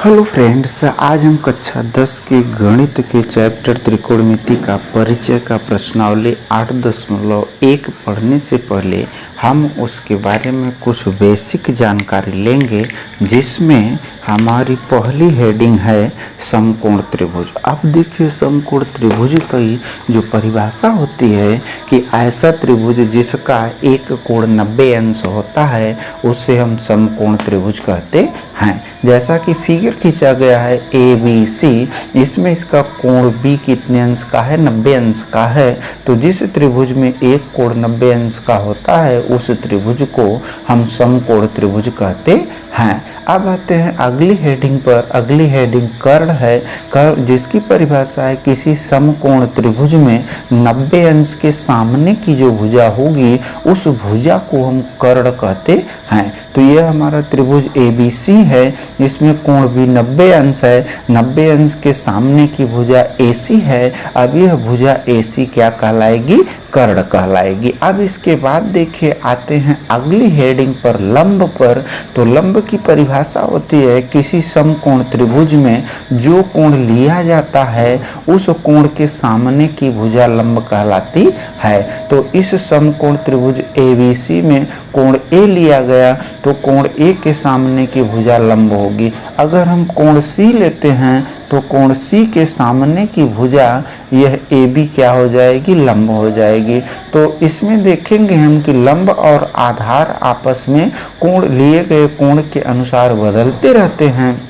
Hello friends, आज हम कक्षा 10 के गणित के चैप्टर त्रिकोणमिति का परिचय का प्रश्नावली 8.1 पढ़ने से पहले हम उसके बारे में कुछ बेसिक जानकारी लेंगे, जिसमें हमारी पहली हेडिंग है समकोण त्रिभुज। अब देखिए, समकोण त्रिभुज की जो परिभाषा होती है कि ऐसा त्रिभुज जिसका एक कोण 90 अंश होता है उसे हम समकोण त्रिभुज कहते हैं। जैसा कि फिगर खींचा गया है ABC, इसमें इसका कोण B कितने अंश का है? 90 अंश का है। तो जिस त्रिभुज में एक कोण 90 अंश का होता है उस त्रिभुज को हम समकोण त्रिभुज कहते हैं। अब आते हैं अगली हेडिंग पर। अगली हेडिंग कर्ण है। कर्ण जिसकी परिभाषा है किसी समकोण त्रिभुज में 90 अंश के सामने की जो भुजा होगी उस भुजा को हम कर्ण कहते हैं। तो यह हमारा त्रिभुज ABC है, इसमें कोण भी 90 अंश है। 90 अंश के सामने की भुजा AC है। अब यह भुजा AC क्या कहलाएगी? कर्ण कहलाएगी। अब इसके बाद देखिए, आते हैं अगली हेडिंग पर, लंब पर। तो लंब की परिभाषा होती है किसी समकोण त्रिभुज में जो कोण लिया जाता है उस कोण के सामने की भुजा लंब कहलाती है। तो इस समकोण त्रिभुज ABC में कोण A लिया गया तो कोण A के सामने की भुजा लंब होगी। अगर हम कोण C लेते हैं तो कोण C के सामने की भुजा यह AB क्या हो जाएगी? लंब हो जाएगी। तो इसमें देखेंगे हम कि लंब और आधार आपस में कोण लिए गए कोण के अनुसार बदलते रहते हैं,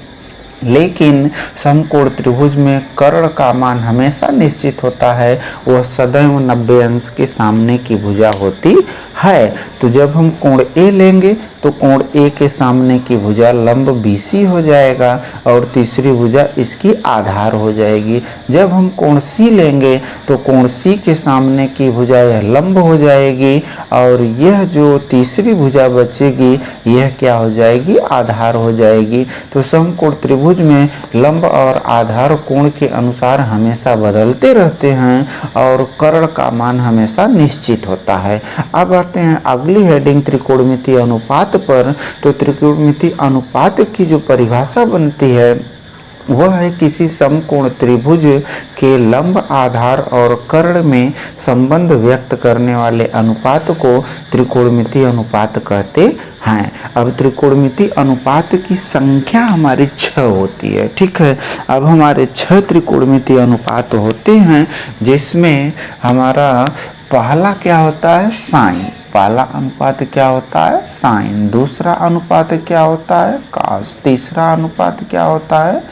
लेकिन समकोण त्रिभुज में कर्ण का मान हमेशा निश्चित होता है, वह सदैव 90 अंश के सामने की भुजा होती है। तो जब हम कोण A लेंगे तो कोण A के सामने की भुजा लंब BC हो जाएगा और तीसरी भुजा इसकी आधार हो जाएगी। जब हम कोण C लेंगे तो कोण C के सामने की भुजा यह लंब हो जाएगी और यह जो तीसरी भुजा बचेगी यह क्या हो जाएगी? आधार हो जाएगी। तो समकोण त्रिभुज में लंब और आधार कोण के अनुसार हमेशा बदलते रहते हैं और कर्ण का मान हमेशा निश्चित होता है। अब आते हैं अगली हेडिंग त्रिकोणमिति अनुपात पर। तो त्रिकोणमिति अनुपात की जो परिभाषा बनती है वह है किसी समकोण त्रिभुज के लंब, आधार और कर्ण में संबंध व्यक्त करने वाले अनुपात को त्रिकोणमिति अनुपात कहते हैं। अब त्रिकोणमिति अनुपात की संख्या हमारी 6 होती है, ठीक है। अब हमारे 6 त्रिकोणमिति अनुपात होते हैं, जिसमें हमारा पहला क्या होता है? साइन। पहला अनुपात क्या होता है? साइन। दूसरा अनुपात क्या होता है? कॉस। तीसरा अनुपात क्या होता है?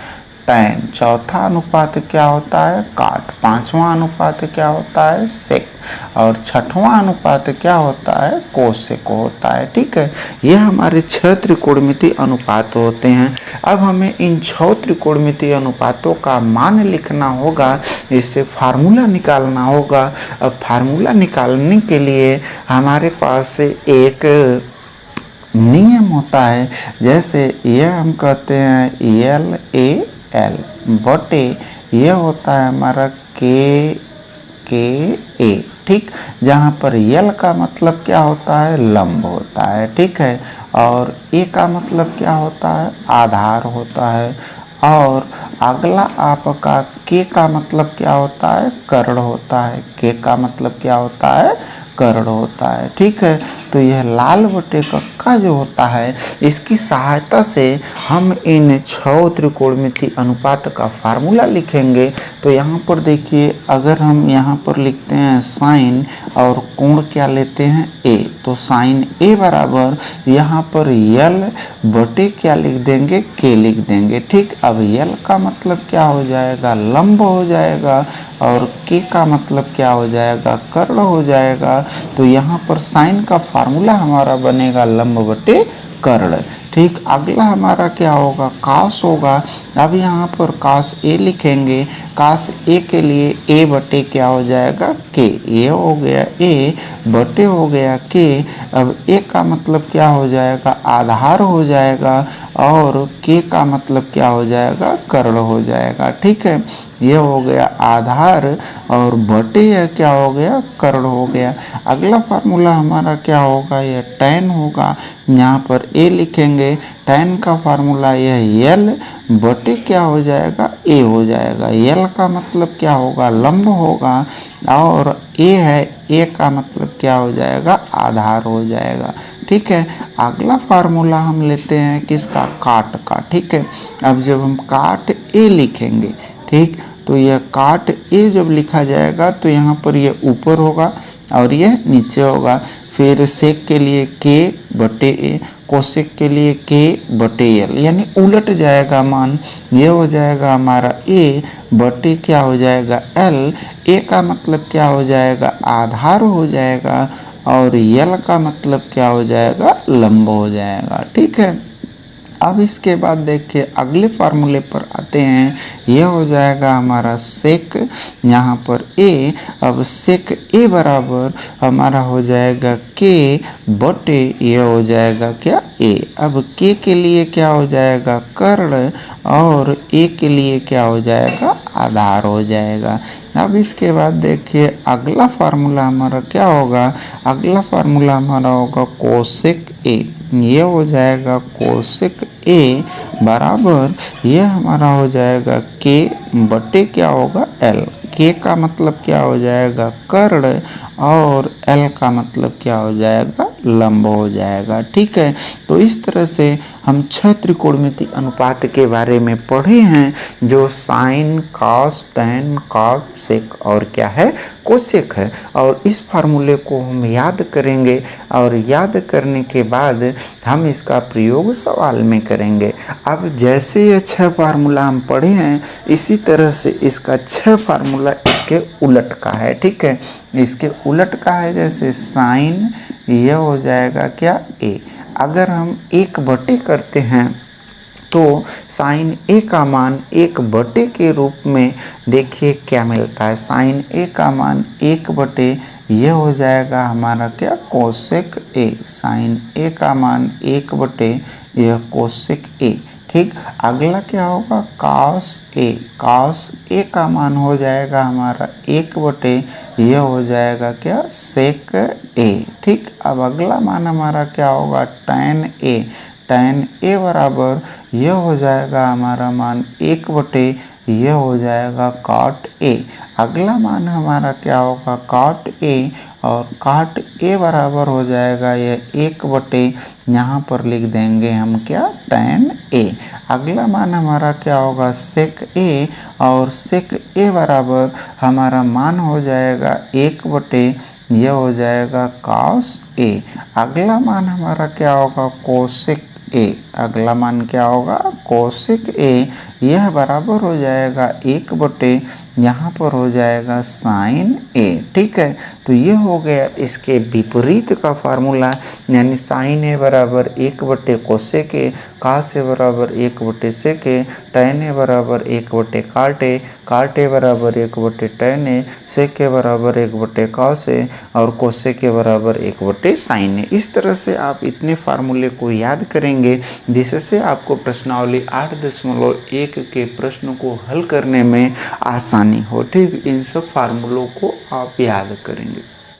टैन। चौथा अनुपात क्या होता है? काट। पांचवा अनुपात क्या होता है? सेक। और छठवां अनुपात क्या होता है? कोसेक होता है, ठीक है। यह हमारे 6 त्रिकोणमिति अनुपात होते हैं। अब हमें इन 6 त्रिकोणमिति अनुपातों का मान लिखना होगा, इससे फार्मूला निकालना होगा। अब फार्मूला निकालने के लिए हमारे पास एक नियम होता है, जैसे यह हम कहते हैं LAL बटे यह होता है हमारा KA, ठीक। जहाँ पर L का मतलब क्या होता है? लंब होता है, ठीक है। और A का मतलब क्या होता है? आधार होता है। और अगला आपका K का मतलब क्या होता है? कर्ण होता है। K का मतलब क्या होता है? कर्ण होता है, ठीक है। तो यह लाल बटे कक्का जो होता है, इसकी सहायता से हम इन 6 त्रिकोणमिति अनुपात का फार्मूला लिखेंगे। तो यहाँ पर देखिए, अगर हम यहाँ पर लिखते हैं साइन और कोण क्या लेते हैं? A, तो साइन A बराबर यहाँ पर L बटे क्या लिख देंगे? K लिख देंगे, ठीक। अब L का मतलब क्या हो जाएगा? लंब हो जाएगा और K का मतलब क्या हो जाएगा? कर्ण हो जाएगा। तो यहाँ पर साइन का फार्मूला हमारा बनेगा लंब बटे कर्ण, ठीक। अगला हमारा क्या होगा? कास होगा। अब यहाँ पर कास A लिखेंगे। कास A के लिए A बटे क्या हो जाएगा? K। ये हो गया A बटे हो गया K। अब A का मतलब क्या हो जाएगा? आधार हो जाएगा और K का मतलब क्या हो जाएगा? कर्ण हो जाएगा, ठीक है। ये हो गया आधार और बटे यह क्या हो गया? कर्ण हो गया। अगला फार्मूला हमारा क्या होगा? यह टैन होगा। यहाँ पर A लिखेंगे। tan का फार्मूला यह एल बटे क्या हो जाएगा, ए हो जाएगा। एल का मतलब क्या होगा, लंब होगा, और ए है, ए का मतलब क्या हो जाएगा, आधार हो जाएगा। ठीक है, अगला फार्मूला हम लेते हैं किसका, काट का। ठीक है, अब जब हम काट ए लिखेंगे, ठीक, तो यह काट ए जब लिखा जाएगा तो यहाँ पर यह ऊपर होगा और यह नीचे होगा। फिर सेक के लिए के बटे ए, कोसेक के लिए के बटे एल, यानी उलट जाएगा मान। ये हो जाएगा हमारा ए बटे क्या हो जाएगा, एल। ए का मतलब क्या हो जाएगा, आधार हो जाएगा, और एल का मतलब क्या हो जाएगा, लंब हो जाएगा। ठीक है, अब इसके बाद देखिए अगले फार्मूले पर आते हैं। यह हो जाएगा हमारा सेक, यहाँ पर ए। अब सेक ए बराबर हमारा हो जाएगा के बटे, यह हो जाएगा क्या, ए। अब के लिए क्या हो जाएगा, कर्ण, और ए के लिए क्या हो जाएगा, आधार हो जाएगा। अब इसके बाद देखिए अगला फार्मूला हमारा क्या होगा, अगला फार्मूला हमारा होगा कोसेक ए। ये हो जाएगा कोसेक ए बराबर, यह हमारा हो जाएगा के बटे क्या होगा, एल। के का मतलब क्या हो जाएगा, कर्ण, और एल का मतलब क्या हो जाएगा, लंब हो जाएगा। ठीक है, तो इस तरह से हम 6 त्रिकोणमिति अनुपात के बारे में पढ़े हैं, जो साइन, कॉस, टैन, कॉट, सेक और क्या है, कोसेक है। और इस फार्मूले को हम याद करेंगे, और याद करने के बाद हम इसका प्रयोग सवाल में करेंगे। अब जैसे ये 6 फार्मूला हम पढ़े हैं, इसी तरह से इसका 6 फार्मूला इसके उलट का है। ठीक है, इसके उलट का है, जैसे साइन, यह हो जाएगा क्या, ए। अगर हम 1/, करते हैं तो साइन ए का मान 1/, के रूप में देखिए क्या मिलता है। साइन ए का मान 1/, यह हो जाएगा हमारा क्या, कोसेक ए। साइन ए का मान 1/, यह कोसेक ए। ठीक, अगला क्या होगा, कॉस ए। कॉस ए का मान हो जाएगा हमारा 1/, यह हो जाएगा क्या, सेक ए। ठीक, अब अगला मान हमारा क्या होगा, टैन ए। टैन ए बराबर, यह हो जाएगा हमारा मान 1/, यह हो जाएगा कॉट ए। अगला मान हमारा क्या होगा, कॉट ए, और कॉट ए बराबर हो जाएगा यह 1/, यहाँ पर लिख देंगे हम क्या, टैन ए। अगला मान हमारा क्या होगा, सेक ए, और सेक ए बराबर हमारा मान हो जाएगा 1/, यह हो जाएगा कॉस ए। अगला मान हमारा क्या होगा, कोसेक ए। अगला मान क्या होगा, कोसेक ए, यह बराबर हो जाएगा 1/, यहाँ पर हो जाएगा साइन ए। ठीक है, तो ये हो गया इसके विपरीत का फार्मूला, यानी साइन ए बराबर 1/, कोसेक ए, कास ए बराबर 1/, सेक ए, टैन ए बराबर 1/, काट ए, काट ए बराबर 1/, टैन ए, सेक ए बराबर 1/, कॉस ए, और कोसेक ए बराबर 1/, साइन ए। इस तरह से आप इतने फार्मूले को याद करेंगे, जिससे आपको प्रश्नावली 8.1 के प्रश्न को हल करने में आसानी हो। ठीक, इन सब फार्मूलों को आप याद करेंगे।